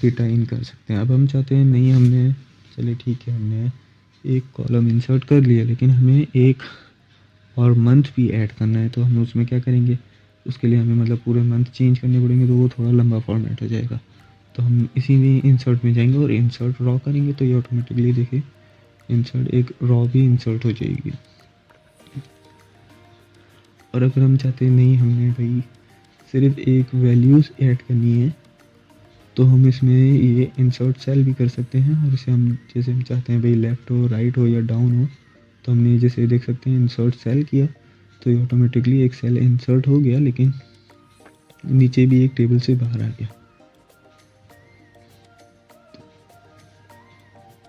डेटा इन कर सकते हैं। अब हम चाहते हैं नहीं हमने चले ठीक है हमने एक कॉलम इंसर्ट कर लिया लेकिन हमें एक और मंथ भी ऐड करना है, तो हम उसमें क्या करेंगे, उसके लिए हमें मतलब पूरे मंथ चेंज करने पड़ेंगे, तो वो थोड़ा लंबा फॉर्मेट हो जाएगा। तो हम इसी में इंसर्ट में जाएंगे और इंसर्ट रॉ करेंगे, तो ये ऑटोमेटिकली देखिए इंसर्ट एक रॉ भी इंसर्ट हो जाएगी। और अगर हम चाहते हैं नहीं हमने भाई सिर्फ एक वैल्यूज़ ऐड करनी है, तो हम इसमें ये इंसर्ट सेल भी कर सकते हैं। और इसे हम जैसे हम चाहते हैं भाई लेफ़्ट हो, राइट हो या डाउन हो, तो हमने जैसे देख सकते हैं इंसर्ट सेल किया तो ये ऑटोमेटिकली एक सेल इंसर्ट हो गया लेकिन नीचे भी एक टेबल से बाहर आ गया।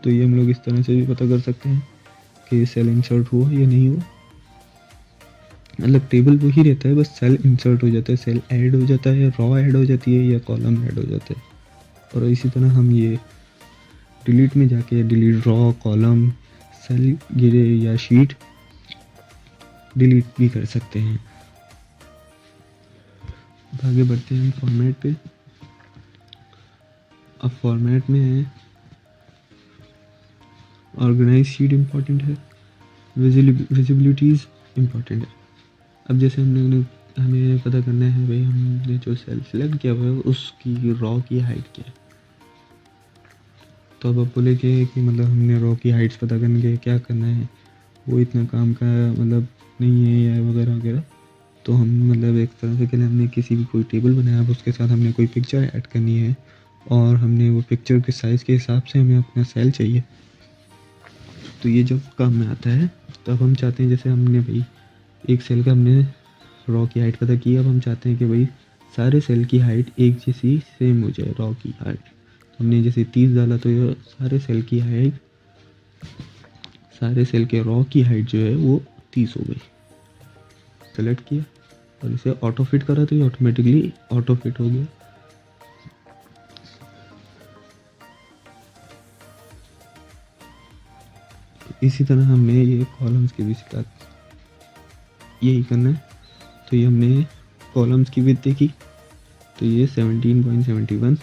तो ये हम लोग इस तरह से भी पता कर सकते हैं कि सेल इंसर्ट हुआ या नहीं हुआ। मतलब टेबल वही रहता है, बस सेल इंसर्ट हो जाता है, सेल ऐड हो जाता है, रॉ ऐड हो जाती है या कॉलम ऐड हो जाता है। और इसी तरह हम ये डिलीट में जाके डिलीट रॉ, कॉलम, सेल गिरे या शीट डिलीट भी कर सकते हैं। अब आगे बढ़ते हैं फॉर्मेट पे। अब फॉर्मेट में ऑर्गेनाइज शीट इम्पॉर्टेंट है, विजिबिलिटीज़ इम्पॉर्टेंट है। अब जैसे हमें पता करना है भाई हमने जो सेल सेलेक्ट किया हुआ है उसकी रॉ की हाइट क्या है। तो अब आप बोलेंगे कि मतलब हमने रॉ की हाइट्स पता करने के क्या करना है, वो इतना काम का मतलब नहीं है या वगैरह वगैरह। तो हम मतलब एक तरह से के लिए हमने किसी भी कोई टेबल बनाया, अब उसके साथ हमने कोई पिक्चर ऐड करनी है और हमने वो पिक्चर के साइज़ के हिसाब से हमें अपना सेल चाहिए। तो ये जब काम में आता है तब हम चाहते हैं जैसे हमने भाई एक सेल का हमने रॉ की हाइट पता की, अब हम चाहते हैं कि भाई सारे सेल की हाइट एक जैसी सेम हो जाए। रॉ की हाइट हमने जैसे 30 डाला तो ये सारे सेल की हाइट, सारे सेल के रॉ की हाइट जो है वो 30 हो गई। सेलेक्ट किया और इसे ऑटो फिट करा तो ये ऑटोमेटिकली ऑटो फिट हो गया। इसी तरह हमने ये कॉलम्स की भी यही करना है। तो ये हमने कॉलम्स की विड्थ देखी, तो ये 17.71।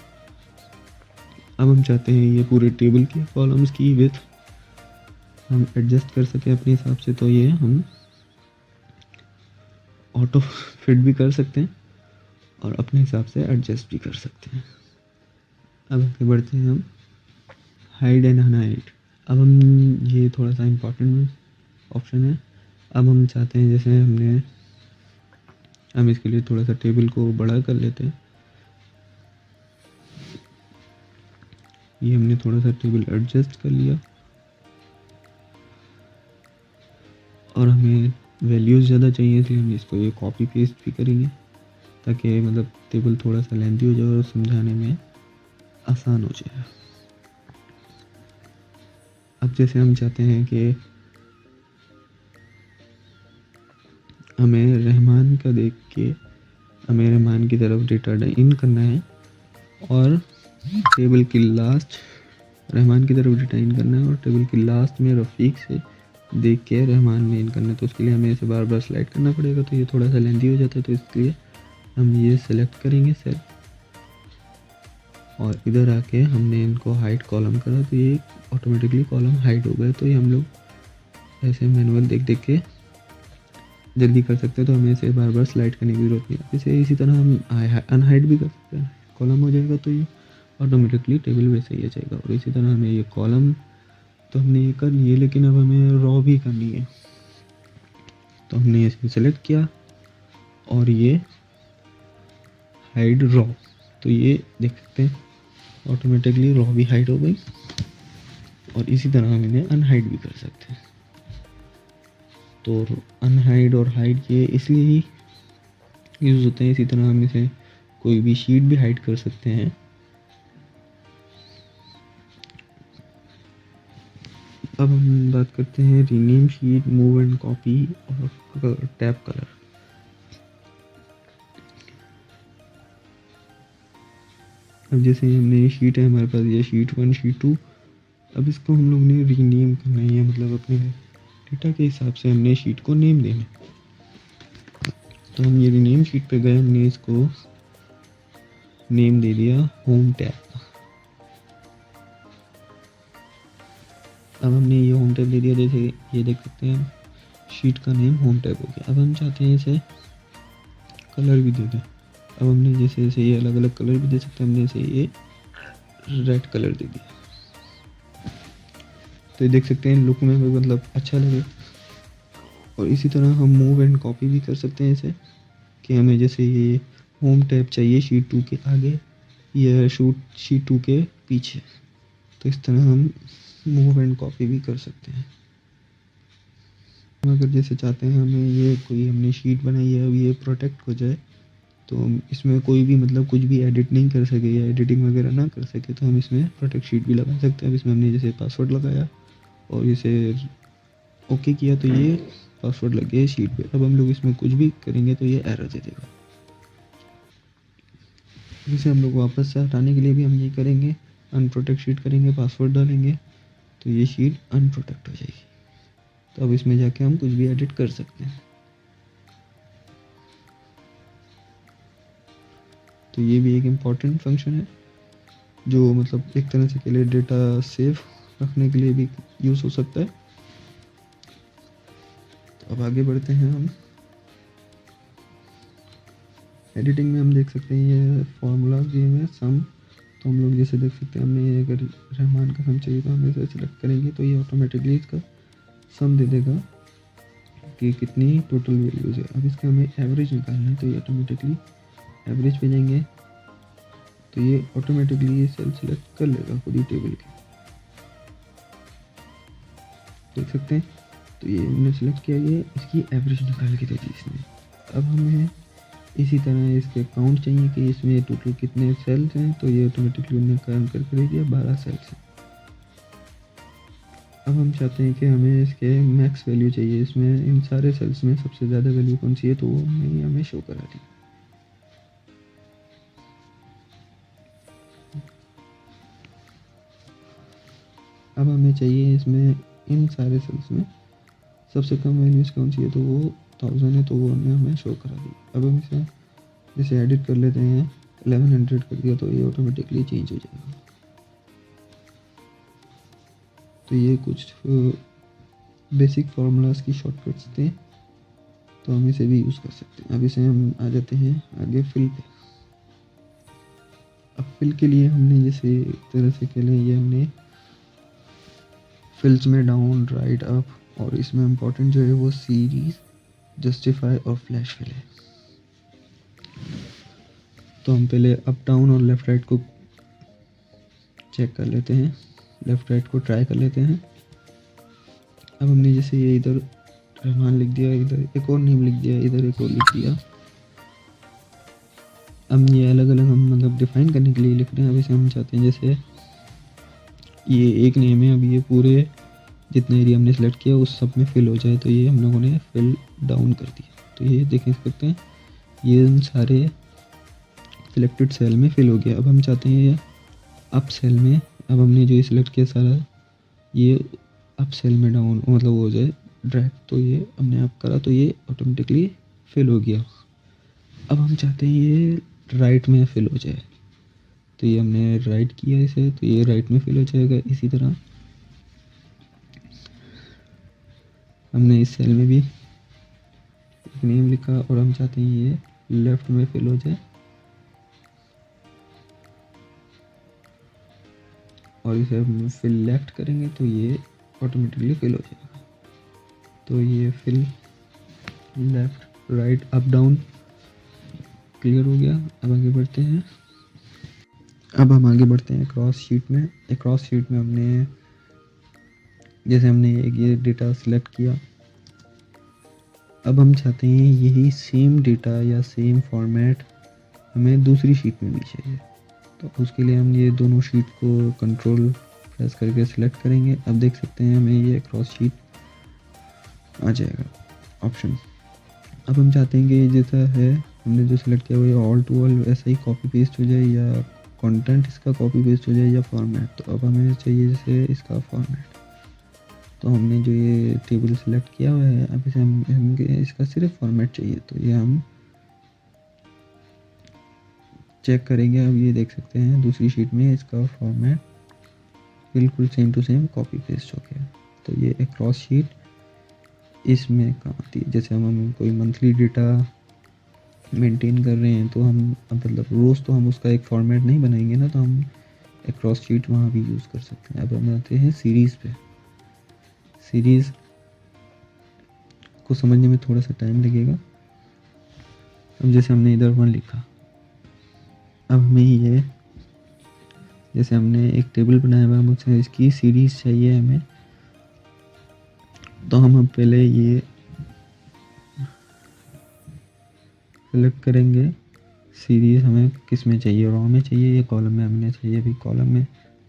अब हम चाहते हैं ये पूरे टेबल की कॉलम्स की विड्थ हम एडजस्ट कर सकें अपने हिसाब से, तो ये हम ऑटो फिट भी कर सकते हैं और अपने हिसाब से एडजस्ट भी कर सकते हैं। अब आगे बढ़ते हैं हम हाइड एंड अनहाइड। अब हम ये थोड़ा सा इम्पोर्टेंट ऑप्शन है। अब हम चाहते हैं जैसे हम इसके लिए थोड़ा सा टेबल को बड़ा कर लेते हैं। ये हमने थोड़ा सा टेबल एडजस्ट कर लिया और हमें वैल्यूज़ ज़्यादा चाहिए, इसलिए हम इसको ये कॉपी पेस्ट भी करेंगे ताकि मतलब टेबल थोड़ा सा लेंथी हो जाए और समझाने में आसान हो जाए। अब जैसे हम चाहते हैं कि हमें रहमान का देख के हमें रहमान की तरफ डेटा इन करना है और टेबल की लास्ट रहमान की तरफ डेटा इन करना है और टेबल की लास्ट में रफ़ीक से देख के रहमान में इन करना है। तो उसके लिए हमें इसे बार बार स्लाइड करना पड़ेगा, तो ये थोड़ा सा लेंथी हो जाता है, तो इसलिए हम ये सेलेक्ट करेंगे सेल और इधर आके हमने इनको हाइड कॉलम करा, तो ये ऑटोमेटिकली कॉलम हाइड हो गए। तो ये हम लोग ऐसे मैनुअल देख देख के जल्दी कर सकते हैं, तो हमें इसे बार बार स्लाइड करने की ज़रूरत नहीं है। इसे इसी तरह हम अनहाइड भी कर सकते हैं, कॉलम हो जाएगा तो ये ऑटोमेटिकली टेबल वैसे ही आ जाएगा। और इसी तरह हमें ये कॉलम तो हमने ये कर लिए, लेकिन अब हमें रॉ भी करनी है, तो हमने इसे सेलेक्ट किया और ये हाइड रॉ, तो ये देख सकते हैं ऑटोमेटिकली रॉ भी हाइड हो गई। और इसी तरह हम इन्हें अनहाइड भी कर सकते हैं। तो अनहाइड और हाइड ये इसलिए ही यूज़ होते हैं। इसी तरह हम इसे कोई भी शीट भी हाइड कर सकते हैं। अब हम बात करते हैं rename sheet, move and copy और टैब कलर। अब जैसे हमने ये शीट है हमारे पास, ये शीट 1 शीट 2, अब इसको हम लोग ने रीनेम करना है, मतलब अपने डेटा के हिसाब से हमने शीट को नेम देना है। तो हम ये रीनेम शीट पे गए, हमने इसको नेम दे दिया होम टैब। अब हमने ये होम टैब दे दिया, जैसे ये देख सकते हैं शीट का नेम होम टैब हो गया। अब हम चाहते हैं इसे कलर भी दे दें। अब हमने जैसे जैसे ये अलग अलग कलर भी दे सकते हैं, हमने इसे ये रेड कलर दे दिया, तो ये देख सकते हैं लुक में भी मतलब अच्छा लगे। और इसी तरह हम मूव एंड कॉपी भी कर सकते हैं इसे, कि हमें जैसे ये होम टैब चाहिए शीट 2 के आगे या शीट 2 के पीछे, तो इस तरह हम मूव एंड कॉपी भी कर सकते हैं। अगर जैसे चाहते हैं हमें ये कोई हमने शीट बनाई है अब ये प्रोटेक्ट हो जाए, तो हम इसमें कोई भी मतलब कुछ भी एडिट नहीं कर सके या एडिटिंग वगैरह ना कर सके, तो हम इसमें प्रोटेक्ट शीट भी लगा सकते हैं। अब इसमें हमने जैसे पासवर्ड लगाया और इसे ओके किया, तो ये पासवर्ड लग गया शीट पे। अब हम लोग इसमें कुछ भी करेंगे तो ये एरर दे देगा। इसे हम लोग वापस से हटाने के लिए भी हम ये करेंगे, अनप्रोटेक्ट शीट करेंगे, पासवर्ड डालेंगे, तो ये शीट अनप्रोटेक्ट हो जाएगी। तो अब इसमें जाके हम कुछ भी एडिट कर सकते हैं। तो ये भी एक इम्पॉर्टेंट फंक्शन है जो मतलब एक तरह से के लिए डेटा सेफ रखने के लिए भी यूज़ हो सकता है। तो अब आगे बढ़ते हैं हम एडिटिंग में। हम देख सकते हैं ये फार्मूलाज दिए हुए हैं सम, तो हम लोग जैसे देख सकते हैं हमने ये अगर रहमान का सम चाहिए तो हम इसे सिलेक्ट करेंगे, तो ये ऑटोमेटिकली इसका सम दे देगा कि कितनी टोटल वैल्यूज़ है। अब इसका हमें एवरेज निकालना है, तो ये ऑटोमेटिकली एवरेज पे जाएंगे, तो ये ऑटोमेटिकली ये सेल सिलेक्ट कर लेगा खुद ही टेबल के, देख सकते हैं। तो ये हमने सेलेक्ट किया, ये इसकी एवरेज निकाल के दे दी इसने। अब हमें इसी तरह इसके काउंट चाहिए कि इसमें टोटल कितने सेल्स हैं, तो ये ऑटोमेटिकली उन्होंने काउंट करके दे दिया 12 सेल्स हैं। अब हम चाहते हैं कि हमें इसके मैक्स वैल्यू चाहिए, इसमें इन सारे सेल्स में सबसे ज़्यादा वैल्यू कौन सी है, तो वो हमें शो करा दी। अब हमें चाहिए इसमें इन सारे सेल्स में सबसे कम वैल्यूज कौन सी है, तो वो 1000 है, तो वो हमें शो करा दी। अब हम इसे जैसे एडिट कर लेते हैं, 1100 कर दिया तो ये ऑटोमेटिकली चेंज हो जाएगा। तो ये कुछ बेसिक फार्मूलाज की शॉर्टकट्स थे, तो हम इसे भी यूज़ कर सकते हैं। अब इसे हम आ जाते हैं आगे फिल पे। अब फिल के लिए हमने जैसे एक तरह से के लिए ये हमने फिल्स में डाउन, राइट, अप, और इसमें इम्पोर्टेंट जो है वो सीरीज, जस्टिफाई और फ्लैश फिल है। तो हम पहले अप, डाउन और लेफ़्ट राइट को चेक कर लेते हैं, लेफ़्ट राइट को ट्राई कर लेते हैं। अब हमने जैसे ये इधर रहमान लिख दिया, इधर एक और नेम लिख दिया, इधर एक और लिख दिया। अब ये अलग अलग हम मतलब डिफ़ाइन करने के लिए लिख रहे हैं। अब इसे हम चाहते हैं जैसे ये एक नेम है, अब ये पूरे जितना एरिया हमने सेलेक्ट किया उस सब में फिल हो जाए, तो ये हम लोगों ने फिल डाउन कर दिया। तो ये देख सकते हैं ये उन सारे सिलेक्टेड सेल में फिल हो गया। अब हम चाहते हैं ये अप सेल में, अब हमने जो ये सिलेक्ट किया सारा ये अप सेल में डाउन मतलब हो जाए ड्रैग, तो ये हमने अप करा तो ये ऑटोमेटिकली फिल हो गया। अब हम चाहते हैं ये राइट में फिल हो जाए, तो ये हमने राइट किया इसे, तो ये राइट में फिल हो जाएगा। इसी तरह हमने इस सेल में भी एक नेम लिखा और हम चाहते हैं ये लेफ़्ट में फिल हो जाए, और इसे हम फिल लेफ्ट करेंगे तो ये ऑटोमेटिकली फिल हो जाएगा। तो ये fill left, right, up, down clear हो गया। अब आगे बढ़ते हैं। अब हम आगे बढ़ते हैं क्रॉस शीट में। एक क्रॉस शीट में हमने जैसे हमने ये डेटा सिलेक्ट किया, अब हम चाहते हैं यही सेम डेटा या सेम फॉर्मेट हमें दूसरी शीट में भी चाहिए। तो उसके लिए हम ये दोनों शीट को कंट्रोल प्रेस करके सिलेक्ट करेंगे। अब देख सकते हैं हमें ये क्रॉस शीट आ जाएगा ऑप्शन। अब हम चाहते हैं कि जैसा है हमने जो सिलेक्ट किया वो ये ऑल टू ऑल ऐसा ही कॉपी पेस्ट हो जाए, या कंटेंट इसका कॉपी पेस्ट हो जाए, या फॉर्मेट। तो अब हमें चाहिए जैसे इसका फॉर्मेट, तो हमने जो ये टेबल सेलेक्ट किया हुआ है, अब इसे हम इसका सिर्फ फॉर्मेट चाहिए, तो ये हम चेक करेंगे। अब ये देख सकते हैं दूसरी शीट में इसका फॉर्मेट बिल्कुल same to same copy paste हो गया। तो ये एक क्रॉस शीट इसमें काम आती है। जैसे हम कोई मंथली डेटा मेंटेन कर रहे हैं, तो हम मतलब रोज़ तो हम उसका एक फॉर्मेट नहीं बनाएंगे ना, तो हम एक क्रॉस शीट वहाँ भी यूज़ कर सकते हैं। अब हम आते हैं सीरीज़ पे। सीरीज़ को समझने में थोड़ा सा टाइम लगेगा। अब जैसे हमने इधर 1 लिखा, अब हमें ये जैसे हमने एक टेबल बनाया हुआ, मुझसे इसकी सीरीज़ चाहिए हमें, तो हम पहले ये सेलेक्ट करेंगे सीरीज़ हमें किस में चाहिए, रॉ में चाहिए या कॉलम में। हमने चाहिए अभी कॉलम में।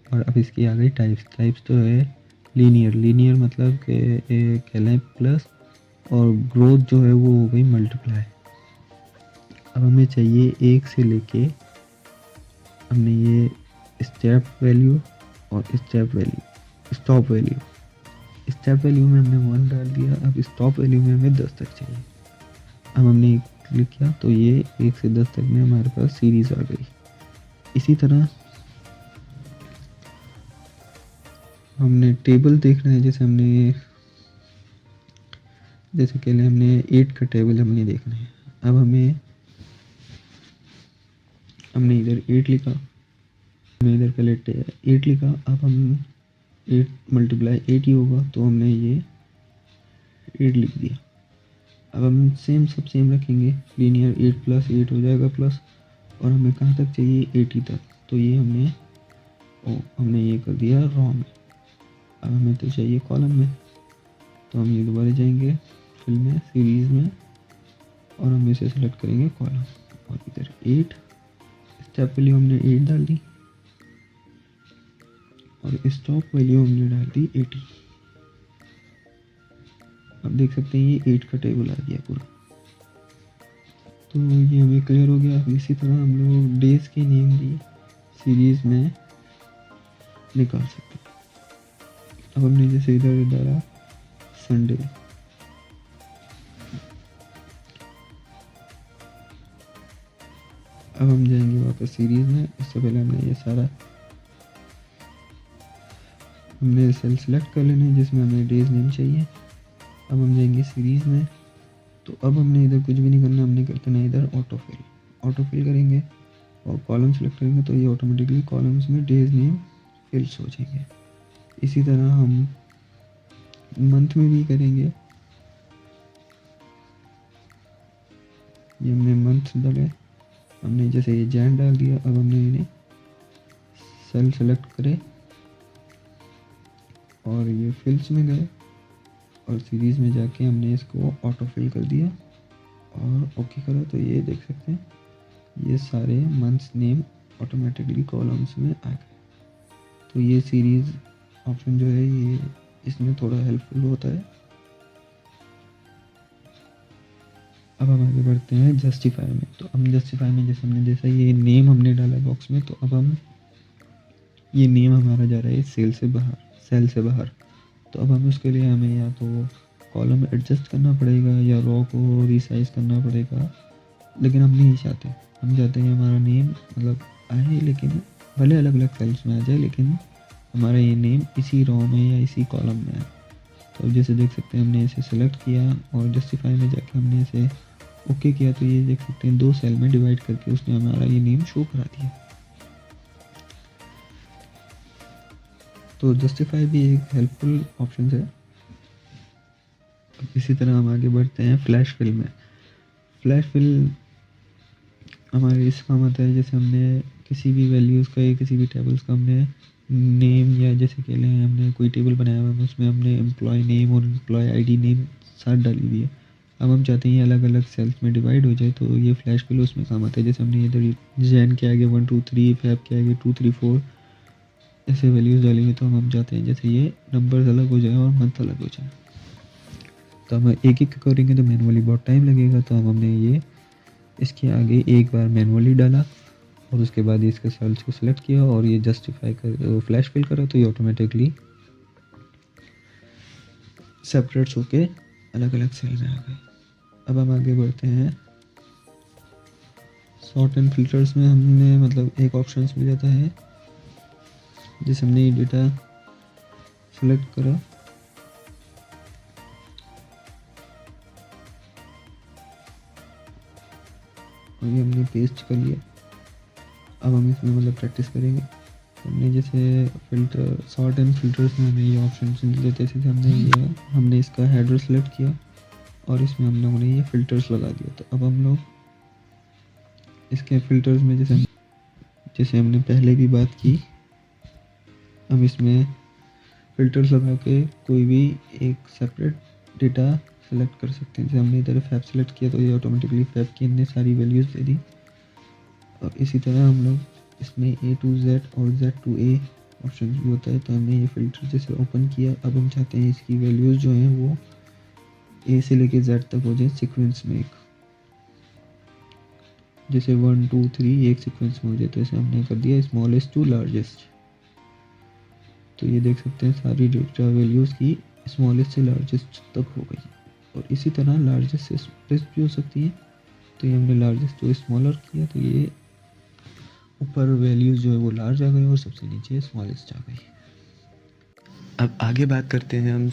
और अब इसकी आ गई टाइप्स तो है लीनियर मतलब के कहलें प्लस, और ग्रोथ जो है वो हो गई मल्टीप्लाई। अब हमें चाहिए 1 से लेके, हमने ये स्टेप वैल्यू और step value, stop value, step value में हमने 1 डाल दिया। अब स्टॉप वैल्यू में हमें 10 तक चाहिए। अब हमने क्लिक किया तो ये 1 से 10 तक में हमारे पास सीरीज़ आ गई। इसी तरह हमने टेबल देखना है, जैसे के लिए हमने 8 का टेबल हमने देखना है। अब हमने इधर 8 लिखा, हमने इधर पहले 8 लिखा। अब हम 8 मल्टीप्लाई 8 ही होगा, तो हमने ये 8 लिख दिया। अब हम सब सेम रखेंगे, लीनियर 8 प्लस 8 हो जाएगा प्लस, और हमें कहाँ तक चाहिए 80 तक, तो ये हमने ये कर दिया रॉ में। अब हमें तो चाहिए कॉलम में, तो हम ये दोबारा जाएंगे फिल में, सीरीज़ में, और हम इसे सेलेक्ट करेंगे कॉलम, और इधर 8 स्टेप वैल्यू हमने 8 डाल दी, और स्टॉप वैल्यू हमने डाल दी 80। अब देख सकते हैं ये 8 का टेबल आ गया पूरा। तो ये हमें क्लियर हो गया। इसी तरह हम लोग डेज के नेम भी सीरीज़ में निकाल सकते हैं। अब हमने जैसे इधर डाला संडे, अब हम जाएंगे वापस सीरीज़ में। इससे पहले हमने ये सारा हमने सेल सेलेक्ट कर लेना है जिसमें हमें डेज नेम चाहिए। अब हम जाएंगे सीरीज़ में, तो अब हमने इधर कुछ भी नहीं करना, हमने कर देना इधर ऑटो फिल करेंगे और कॉलम सेलेक्ट करेंगे तो ये ऑटोमेटिकली कॉलम्स में डेज नेम फिल्स हो जाएंगे। इसी तरह हम मंथ में भी करेंगे। ये हमने मंथ डाले, हमने जैसे ये जैन डाल दिया। अब हमने इन्हें सेल सेलेक्ट करे और ये फिल्स में गए और सीरीज़ में जाके हमने इसको ऑटो फिल कर दिया और ओके करा। तो ये देख सकते हैं ये सारे मंथ्स नेम ऑटोमेटिकली कॉलम्स में आ गए। तो ये सीरीज़ ऑप्शन जो है ये इसमें थोड़ा हेल्पफुल होता है। अब हम आगे बढ़ते हैं जस्टिफाई में। तो हम जस्टिफाई में जैसा ये नेम हमने डाला बॉक्स में, तो अब हम ये नेम हमारा जा रहा है सेल से बाहर। तो अब हम उसके लिए हमें या तो कॉलम एडजस्ट करना पड़ेगा या रो को रिसाइज करना पड़ेगा, लेकिन हम नहीं चाहते। हम चाहते हैं हमारा नेम मतलब आए, लेकिन भले अलग अलग सेल्स में आ जाए, लेकिन हमारा ये नेम इसी रो में या इसी कॉलम में है। तो जैसे देख सकते हैं हमने इसे सेलेक्ट किया और जस्टिफाई में जाके हमने इसे ओके किया, तो ये देख सकते हैं 2 सेल में डिवाइड करके उसने हमारा ये नेम शो करा दिया। तो जस्टिफाई भी एक हेल्पफुल ऑप्शन है। इसी तरह हम आगे बढ़ते हैं फ्लैश फिल में। फ्लैश फिल हमारे इस काम आता है, जैसे हमने किसी भी वैल्यूज़ का या किसी भी टेबल्स का हमने नेम, या जैसे कह लें हमने कोई टेबल बनाया हुआ है उसमें हमने एम्प्लॉय नेम और एम्प्लॉय आईडी नेम साथ डाली हुई है। अब हम चाहते हैं ये अलग अलग सेल्स में डिवाइड हो जाए, तो ये फ्लैश फिल उसमें काम आता है। जैसे हमने इधर जैन के आगे 1 2 3, फैब के आगे 2 3 4 ऐसे वैल्यूज़ डालेंगे, तो हम चाहते हैं जैसे ये नंबर्स अलग हो जाए और मंथ अलग हो जाए। तो हम एक एक करेंगे तो मैनुअली बहुत टाइम लगेगा। तो हमने ये इसके आगे एक बार मैनुअली डाला और उसके बाद इसके सेल्स को सिलेक्ट किया और ये जस्टिफाई कर फ्लैश फिल करा, तो ये ऑटोमेटिकली सेपरेट्स होके अलग अलग सेल में आ गए। अब हम आगे बढ़ते हैं सॉर्ट एंड फिल्टर्स में। हमने मतलब एक ऑप्शंस मिल जाता है, जैसे हमने ये डेटा सेलेक्ट करा और ये हमने पेस्ट कर लिया। अब हम इसमें मतलब प्रैक्टिस करेंगे। हमने जैसे फिल्टर सॉर्ट एंड फिल्टर्स में हमें ये ऑप्शन मिल जाते हैं। जैसे हमने इसका हेडर सेलेक्ट किया और इसमें हम लोगों ने ये फ़िल्टर्स लगा दिया। तो अब हम लोग इसके फ़िल्टर्स में जैसे हमने पहले भी बात की, हम इसमें फ़िल्टर्स लगा के कोई भी एक सेपरेट डेटा सेलेक्ट कर सकते हैं। जैसे हमने इधर फैब सेलेक्ट किया तो ये ऑटोमेटिकली फैब की इतनी सारी वैल्यूज़ दे दी। और इसी तरह हम लोग इसमें A to Z और Z to A ऑप्शन भी होता है। तो हमने ये फ़िल्टर जैसे ओपन किया, अब हम चाहते हैं इसकी वैल्यूज़ जो हैं वो A से लेके Z तक हो जाए सीक्वेंस में, एक जैसे 1 2 3 एक सीक्वेंस में हो जाए। तो इसे हमने कर दिया स्मॉलेस्ट टू लार्जेस्ट। तो ये देख सकते हैं सारी डेटा वैल्यूज़ की स्मॉलेस्ट से लार्जेस्ट तक हो गई। और इसी तरह लार्जेस्ट से स्मॉलेस्ट भी हो सकती है। तो ये हमने लार्जेस्ट टू स्मॉलर किया, तो ये ऊपर वैल्यूज़ जो है वो लार्ज आ गई और सबसे नीचे स्मॉलेस्ट आ गई। अब आगे बात करते हैं हम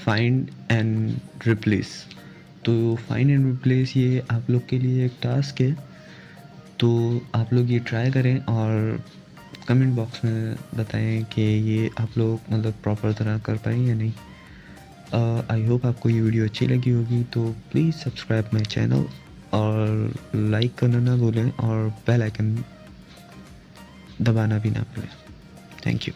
फाइंड एंड रिप्लेस। तो फाइंड एंड रिप्लेस ये आप लोग के लिए एक टास्क है, तो आप लोग ये ट्राई करें और कमेंट बॉक्स में बताएं कि ये आप लोग मतलब प्रॉपर तरह कर पाए या नहीं। आई होप आपको ये वीडियो अच्छी लगी होगी, तो प्लीज़ सब्सक्राइब माई चैनल और लाइक करना ना भूलें और बेल आइकन दबाना भी ना भूलें। Thank you.